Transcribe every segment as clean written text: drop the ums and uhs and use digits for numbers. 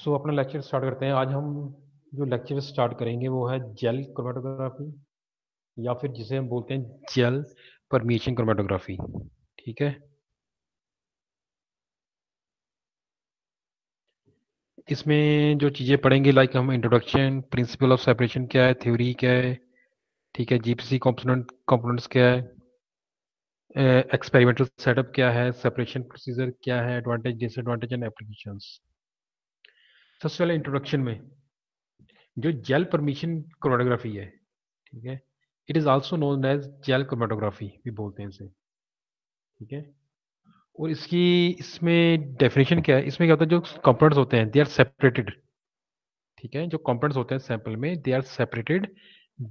सो अपना lecture start करते हैं। आज हम जो लेक्चर स्टार्ट करेंगे वो है जेल क्रोमेटोग्राफी, या फिर जिसे हम बोलते हैं जेल परमीशन क्रोमेटोग्राफी। ठीक है। इसमें जो चीज़ें पढ़ेंगे, लाइक हम इंट्रोडक्शन, प्रिंसिपल ऑफ सेपरेशन क्या है, थ्योरी क्या है, ठीक है, जीपीसी कंपोनेंट्स क्या है, एक्सपेरिमेंटल सेटअप क्या है, सेपरेशन प्रोसीजर क्या है, एडवांटेज डिसएडवांटेज एंड एप्लीकेशंस। सबसे पहले इंट्रोडक्शन में जो जेल परमिशन क्रोमेटोग्राफी है, ठीक है, it is also known as gel chromatography भी बोलते हैं इसे। ठीक है। और इसकी इसमें डेफिनेशन क्या है, इसमें क्या होता है, जो कंपोनेंट्स होते हैं दे आर सेपरेटेड। ठीक है, जो कंपोनेंट्स होते हैं सैंपल में they are separated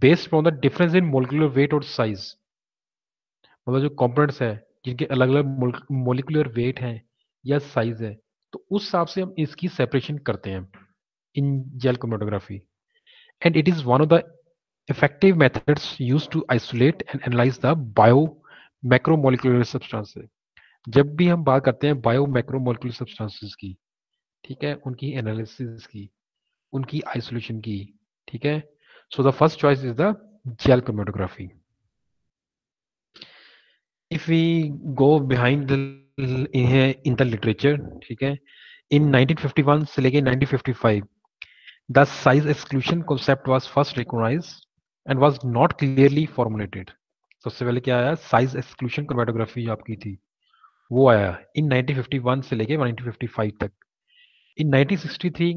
based on the difference in molecular weight और साइज। मतलब जो कंपोनेंट्स है जिनके अलग अलग मोलिकुलर वेट है या साइज है, तो उस हिसाब से हम इसकी सेपरेशन करते हैं in jail chromatography. And it is one of the effective methods used to isolate and analyze the bio macromolecular substances। जब भी हम बात करते हैं बायो मैक्रोमोलिकुलर सब्सटेंसेस की, ठीक है, उनकी एनालिसिस की, उनकी आइसोलेशन की, ठीक है, so the first choice is the gel chromatography. If we go behind in the literature, ठीक है, इन 1951 से लेके 1955 the size exclusion concept was first recognised and was not clearly formulated. सबसे पहले क्या आया, साइज एक्सक्लूशन क्रोमेटोग्राफी जो आपकी थी वो आया इन 1951 से लेके 1955 तक। इन 1963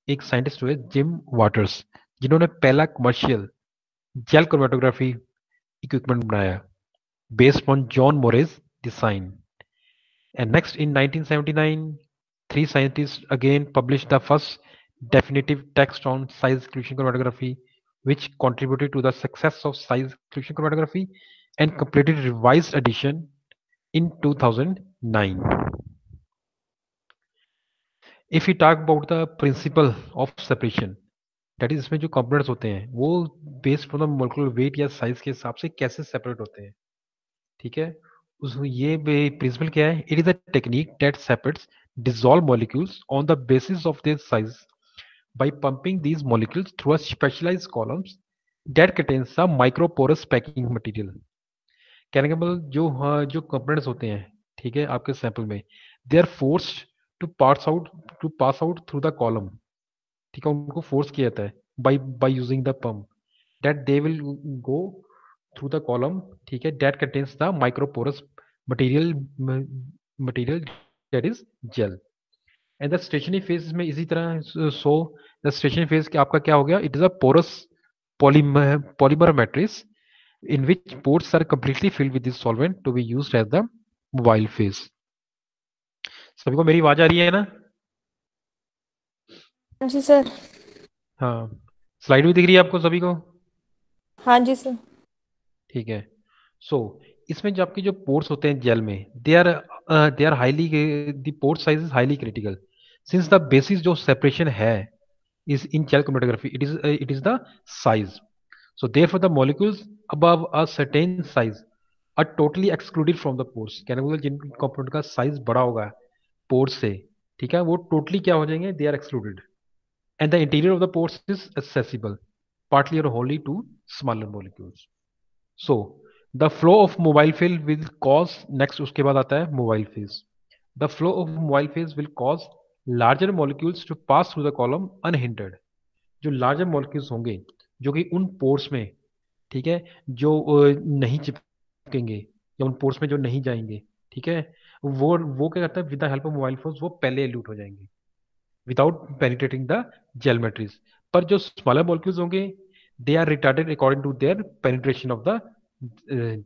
एक साइंटिस्ट हुए जिम वाटर्स, जिन्होंने पहला कमर्शियल जेल क्रोमेटोग्राफी इक्विपमेंट बनाया based on John Moore's design. And next in 1979 three scientists again published the first definitive text on size exclusion chromatography, which contributed to the success of size exclusion chromatography and completed revised edition in 2009. If we talk about the principle of separation, that is इसमें जो components होते हैं वो based on the molecular weight या size के हिसाब से कैसे सेपरेट होते हैं। ठीक है। उस ये प्रिंसिपल क्या है, it is a technique that separates dissolved molecules on the basis of their size by pumping these molecules through a specialized columns that contains a microporous packing material। कहने का मतलब जो, हाँ, जो कंपोनेंट्स होते हैं, ठीक है, आपके सैंपल में they are forced to pass out through the column. ठीक है, उनको फोर्स किया जाता है by using the pump, that they will go through the column, ठीक है, that contains the microporous material material that is gel. And the stationary phase में इसी तरह, सो द स्टेशनरी फेज आपका क्या हो गया, it is a porous polymer matrix in which ports are completely filled with this solvent to be used as the mobile phase। सभी को मेरी आवाज आ रही है ना? हाँ जी सर। हाँ, स्लाइड भी दिख रही है आपको सभी को? हाँ जी सर। ठीक है। सो इसमें जो आपके जो पोर्ट्स होते हैं जेल में, they are highly, the port size is highly critical since the basis जो सेपरेशन है is in gel chromatography, it is the size। So therefore the molecules above a certain size are totally excluded from the pores। कहने का मतलब जिन component का size बड़ा होगा pores से, ठीक है, वो टोटली क्या हो जाएंगे, they are excluded. And the interior of the pores is accessible partly or wholly to smaller molecules। So the flow of mobile field will cause, next उसके बाद आता है mobile phase। The flow of mobile phase will cause larger molecules to pass through the column unhindered। जो larger molecules होंगे जो कि उन pores में, ठीक है, जो नहीं चिपकेंगे या उन पोर्स में जो नहीं जाएंगे, ठीक है, वो क्या करता है, with the help of mobile phones वो पहले एल्यूट हो जाएंगे without penetrating the gel matrix. पर जो स्मॉलर मॉलिक्यूल्स होंगे they are retarded according to their penetration of the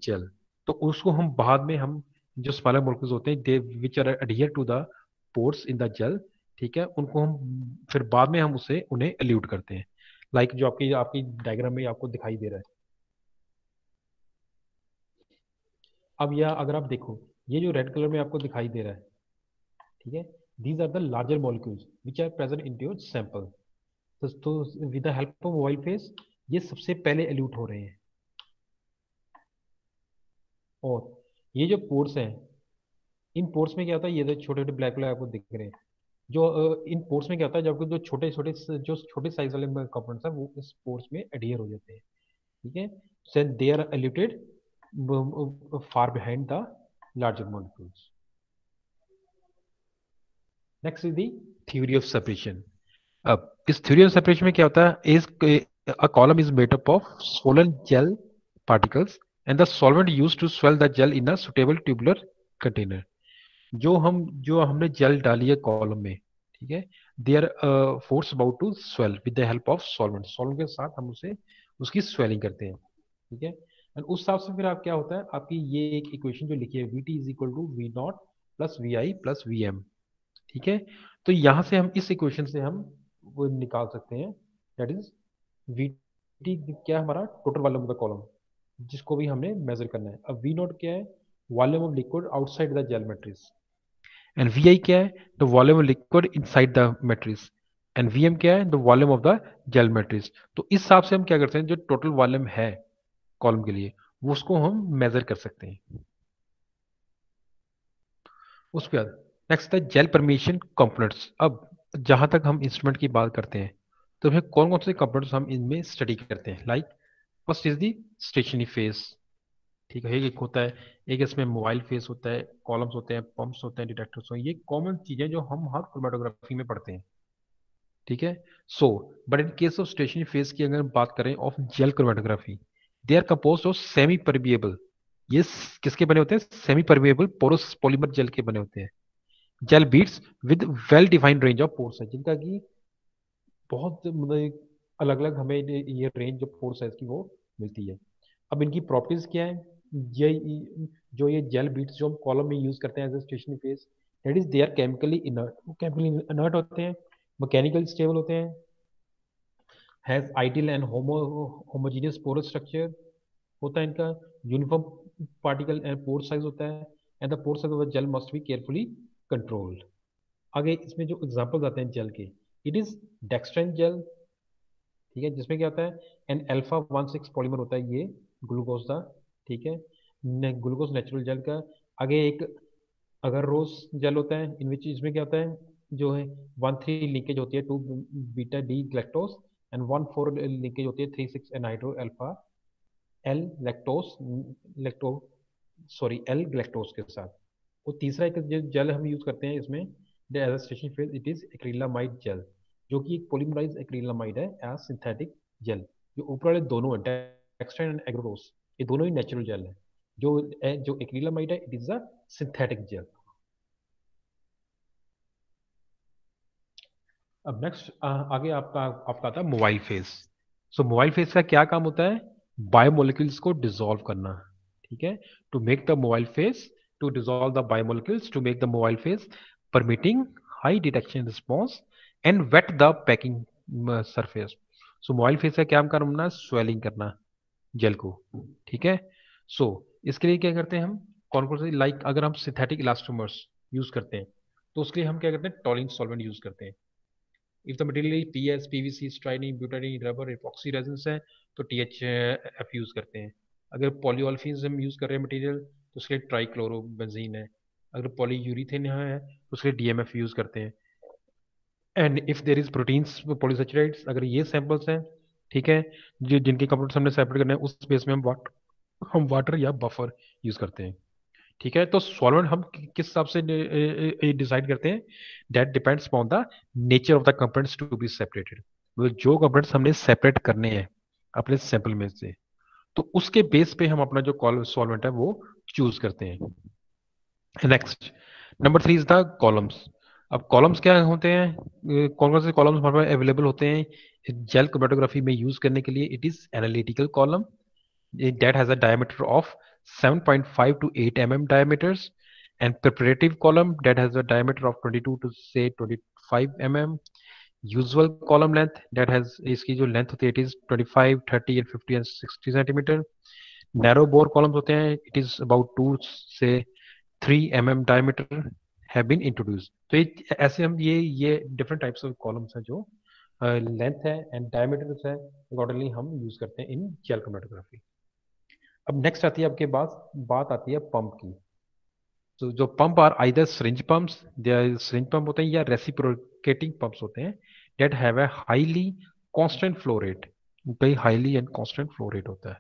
gel. तो उसको हम बाद में हम, जो स्मॉलर मॉलिक्यूल्स होते हैं they which are adhere to the pores in the gel, ठीक है, उनको हम फिर बाद में हम उसे उन्हें एल्यूट करते हैं। लाइक जो आपकी आपकी डायग्राम में आपको दिखाई दे रहा है। अब यह अगर आप देखो, ये जो रेड कलर में आपको दिखाई दे रहा है, ठीक है, these are the larger molecules which are present in your sample. तो with the help of mobile phase ये सबसे पहले एल्यूट हो रहे हैं। और ये जो पोर्स हैं, इन पोर्स में क्या होता है, ये जो छोटे छोटे ब्लैक ब्लैक आपको दिख रहे हैं, जो इन पोर्स में क्या होता है, जबकि जो छोटे साइज वाले कंपोनेंट्स हैं वो इस पोर्स में एडहियर हो जाते हैं, ठीक है, so they are eluted far behind the larger molecules. Next is the theory of separation. अब इस थ्योरी ऑफ सेपरेशन में क्या होता है, is a column is made up of swollen gel particles and the solvent used to swell the gel in a suitable tubular container. जो हमने gel डाली है कॉलम में, ठीक है, they are force about to swell with the help of solvent. Solvent के साथ हम उसे उसकी स्वेलिंग करते हैं, ठीक है। एंड उस हिसाब से फिर आप क्या होता है, आपकी ये एक इक्वेशन जो लिखी है, V T is equal to V naught plus V I plus V M, ठीक है। तो यहां से हम इस इक्वेशन से हम वो निकाल सकते हैं, दैट इज वी टी क्या है, हमारा total volume of the column, जिसको भी हमने मेजर करना है। अब वी नॉट क्या है, volume of liquid outside the gel matrix, and V I क्या है, the volume of liquid inside the matrix, and V M क्या है, the volume of the gel matrix. तो इस हिसाब से हम क्या करते हैं, जो टोटल वॉल्यूम है कॉलम के लिए, वो उसको हम मेजर कर सकते हैं। उसके बाद नेक्स्ट है जेल परमिशन कंपोनेंट्स। अब जहां तक हम इंस्ट्रूमेंट की बात करते हैं, तो हमें कौन कौन से कंपोनेंट्स हम इनमें स्टडी करते हैं, like first is the stationary phase, ठीक है, एक होता है, एक इसमें मोबाइल फेस होता है, कॉलम्स होते हैं, पंप्स होते हैं, डिटेक्टर्स होते हैं, ये कॉमन चीजें जो हम हर क्रोमेटोग्राफी में पढ़ते हैं, ठीक है। So but in case of stationary phase की अगर हम बात करें of gel chromatography, they are compose of semi permeable, ये किसके बने होते हैं, semi permeable porous polymer gel के बने होते हैं। Gel beads with well defined range of pores है, जिनका की बहुत मतलब अलग अलग हमें ये रेंज ऑफ पोर साइज की वो मिलती है। अब इनकी प्रॉपर्टीज क्या है, ये जो ये जेल बीट्स जो हम कॉलम में यूज करते हैं as a stationary phase, that is they are chemically inert, वो केमिकली इनर्ट होते हैं, मैकेनिकल स्टेबल होते हैं, has ideal and homogeneous porous structure होता है इनका, uniform particle and pore size होता है, and the pore size of the gel must be carefully controlled. आगे इसमें जो एग्जांपल्स आते हैं जेल के, इट इज डेक्सट्रेन जेल, ठीक है, जिसमें क्या होता है, एन अल्फा 16 पॉलीमर होता है ये ग्लूकोज का, ठीक है, ग्लूकोज नेचुरल जेल का। आगे एक अगर रोज जेल होता है, इन विच इसमें क्या होता है, जो है 1 3 लिंकेज होती है two beta D galactose, and 1 4 linkage होती है 3 6 anhydro alpha L lactose lacto sorry L galactose के साथ। वो तीसरा एक जो जेल हम यूज करते हैं इसमें, as station phase, it is acrylamide gel, जो कि एक पोलीमराइज एक्रिलामाइड है एज सिंथेटिक जेल। जो ऊपर वाले दोनों है, डेक्स्ट्रा एंड एग्रोडोस, ये दोनों ही नेचुरल जेल है। जो एक्रिलामाइड है, it is a synthetic gel. अब नेक्स्ट आगे आपका आपका आता है mobile phase. So mobile phase का क्या काम होता है, बायोमोलिक्यूल्स को डिसॉल्व करना, ठीक है, to make the mobile phase, to dissolve the biomolecules to make the mobile phase permitting high detection response and wet the packing surface. So mobile phase का क्या काम करना, स्वेलिंग करना जेल को, ठीक है। सो इसके लिए क्या करते हैं हम, कौन कौन से, लाइक अगर हम सिंथेटिक इलास्टोमर्स यूज करते हैं, तो उसके लिए हम क्या करते हैं, टॉलिंग सॉल्वेंट यूज करते हैं। If the material is PS PVC styrene butadiene rubber epoxy resins है, तो टीएच एफ यूज करते हैं। अगर पॉलीओल्फिन्स हम यूज कर रहे हैं मटेरियल, तो उसके लिए ट्राइक्लोरोबेंजीन है। अगर पॉलीयूरीथेन है, तो उसके लिए डीएमएफ यूज करते हैं। And if there is proteins polysaccharides, अगर ये सैंपल्स हैं, ठीक है, जो जिनके कंपोनेंट्स हमने सेपरेट करने हैं, उस स्पेस में हम वाटर या बफर यूज करते हैं, ठीक है। तो सॉल्वेंट हम किस हिसाब से डिसाइड करते हैं, that depends upon the nature of the components to be separated. मतलब जो कंपोनेंट्स हमने सेपरेट करने हैं अपने सैंपल में से, तो उसके बेस पे हम अपना जो सॉल्वेंट है वो चूज करते हैं। Next number 3 is the columns. अब कॉलम्स क्या होते हैं, कौन कौन से कॉलम्स हमारे पास अवेलेबल होते हैं जेल क्रोमेटोग्राफी में यूज करने के लिए, it is analytical column that has a diameter of 7.5 to 8 mm diameters, and preparative column that has a diameter of 22 to say 25 mm. Usual column length that has इसकी जो length होती है, it is 25 30 and 50 and 60 centimeter. Narrow bore columns होते हैं, it is about 2 से 3 mm diameter have been introduced. तो ये ऐसे हम ये different types of columns हैं जो लेंथ है एंड डायमीटर है, अकॉर्डिंगली हम यूज करते हैं इन जेल क्रोमेटोग्राफी। अब नेक्स्ट आती है आपके पास, बात आती है पंप की। तो जो pump are either syringe pumps, they syringe pump होते हैं या रेसिप्रोकेटिंग पंप्स होते हैं, that have a highly constant flow rate, कई highly and constant flow rate होता है।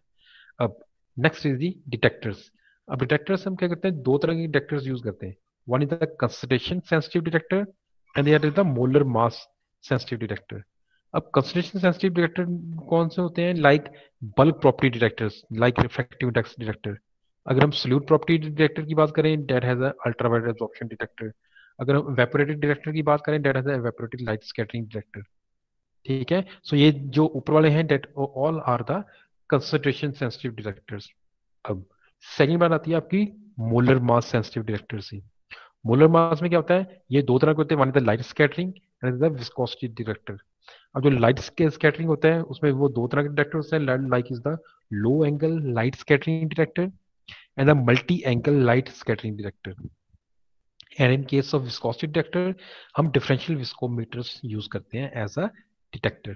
अब नेक्स्ट इज दी डिटेक्टर्स। अब डिटेक्टर्स हम क्या करते हैं, दो तरह के डिटेक्टर्स यूज करते हैं। One is the concentration sensitive detector and the other is the molar mass sensitive detector. अब कंसंट्रेशन सेंसिटिव डिटेक्टर कौन से होते हैं, like bulk property detectors, like refractive index detector. अगर हम सॉल्यूट प्रॉपर्टी डिटेक्टर की बात करें, that has ultraviolet absorption detector. अगर हम इवेपोरेटिव डिटेक्टर की बात करें, that has evaporative light scattering detector. ठीक है, सो ये जो ऊपर वाले हैं, date all are the concentration sensitive detectors. अब सेकंड बात आती है आपकी मोलर मास सेंसिटिव डिटेक्टर से। मोलर मास में क्या होता है, ये दो तरह के होते हैं, one is the light scattering and the viscosity detector. अब जो लाइट स्कैटरिंग होता है उसमें वो दो तरह के डिटेक्टर होते हैं, like is the low angle light scattering detector and the multi angle light scattering detector. And in case of viscosity detector हम डिफरेंशियल विस्कोमीटर्स यूज करते हैं एज अ डिटेक्टर।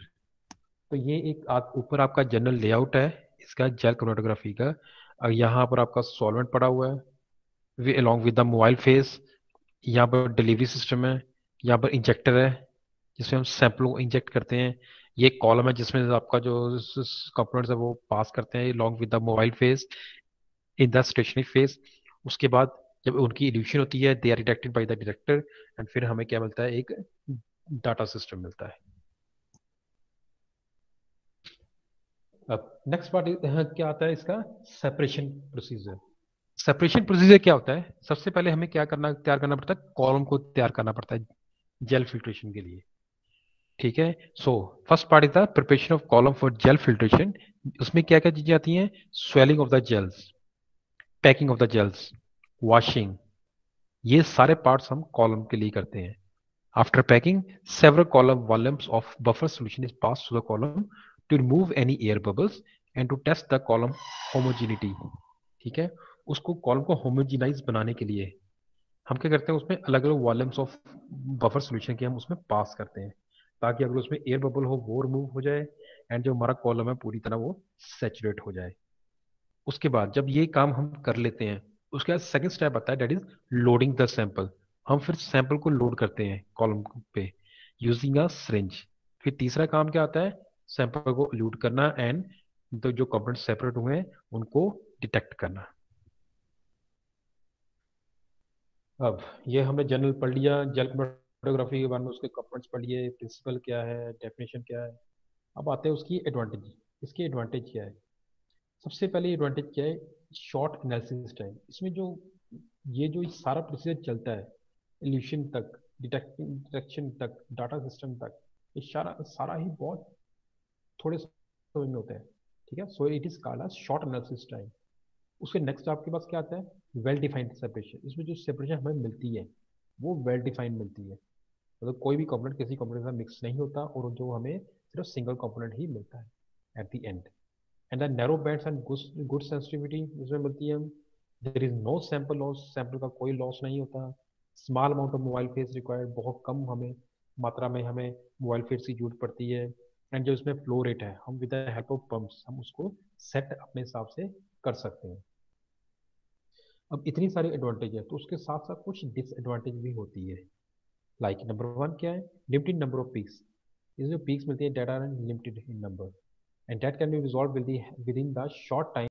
तो ये एक ऊपर आपका जनरल लेआउट है इसका जेल क्रोमेटोग्राफी का। यहाँ पर आपका सॉल्वेंट पड़ा हुआ है along with the mobile face. यहाँ पर डिलीवरी सिस्टम है, यहाँ पर इंजेक्टर है जिसमें हम सैंपल को इंजेक्ट करते हैं। ये कॉलम है जिसमें आपका जो कंपोनेंट्स है वो पास करते हैं along with the mobile phase in the stationary phase. उसके बाद जब उनकी इल्यूशन होती है, they are detected by the detector, and फिर हमें क्या मिलता है, एक डाटा सिस्टम मिलता है। अब नेक्स्ट पार्ट क्या आता है इसका, सेपरेशन प्रोसीजर। सेपरेशन प्रोसीजर क्या होता है, सबसे पहले हमें क्या करना तैयार करना पड़ता है, कॉलम को तैयार करना पड़ता है जेल फिल्ट्रेशन के लिए। ठीक है, so first part is the preparation of column for gel filtration. उसमें क्या क्या चीजें आती हैं, swelling of the gels, packing of the gels, washing, ये सारे पार्ट्स हम कॉलम के लिए करते हैं। After packing, several column volumes of buffer solution is passed to the column to remove any air bubbles and to test the column homogeneity। ठीक है, उसको कॉलम को होमोजिनाइज बनाने के लिए हम क्या करते हैं, उसमें अलग अलग वॉल्यूम्स ऑफ बफर सॉल्यूशन के हम उसमें पास करते हैं, ताकि अगर उसमें एयर बबल हो वो रिमूव हो जाए एंड जो हमारा कॉलम है पूरी तरह वो सेचुरेट हो जाए। उसके बाद जब ये काम हम कर लेते हैं, उसके बाद सेकंड स्टेप आता है, that is loading the sample. हम फिर सैंपल को लोड करते हैं कॉलम पे यूजिंग अ सिरिंज। फिर तीसरा काम क्या आता है, सैंपल को लोड करना एंड तो जो कंपोनेंट सेपरेट हुए हैं उनको डिटेक्ट करना। अब ये हमने जनरल पढ़ लिया जेल क्रोमेटोग्राफी के बारे में, उसके कंपोनेंट्स पढ़ लिए, प्रिंसिपल क्या है, डेफिनेशन क्या है। अब आते हैं उसकी एडवांटेज। इसकी एडवांटेज क्या है, सबसे पहले एडवांटेज क्या है, शॉर्ट एनालिसिस टाइम। इसमें जो ये सारा प्रोसीजर चलता है, इल्यूशन तक, डिटेक्शन तक, डाटा सिस्टम तक, ये सारा सारा ही बहुत थोड़े समय में होता है। ठीक है, so it is called short analysis time. उसके नेक्स्ट आपके पास क्या आता है, वेल डिफाइंड सेपरेशन। इसमें जो सेपरेशन हमें मिलती है वो वेल डिफाइंड मिलती है, मतलब कोई भी कंपोनेंट किसी कंपोनेंट के साथ मिक्स नहीं होता और जो हमें सिर्फ सिंगल कंपोनेंट ही मिलता है at the end. And the narrow bands and good sensitivity इसमें मिलती है। There is no sample loss, sample का कोई लॉस नहीं होता। Small amount of mobile phase required, बहुत कम हमें मात्रा में हमें मोबाइल फेस की जरूरत पड़ती है। एंड जो इसमें फ्लो रेट है, हम with the help of pumps हम उसको सेट अपने हिसाब से कर सकते हैं। अब इतनी सारी एडवांटेज है तो उसके साथ साथ कुछ डिसएडवांटेज भी होती है। लाइक नंबर वन क्या है, लिमिटेड नंबर ऑफ पीक्स। ये जो पीक्स मिलती है data are limited in number and that can be resolve within the short time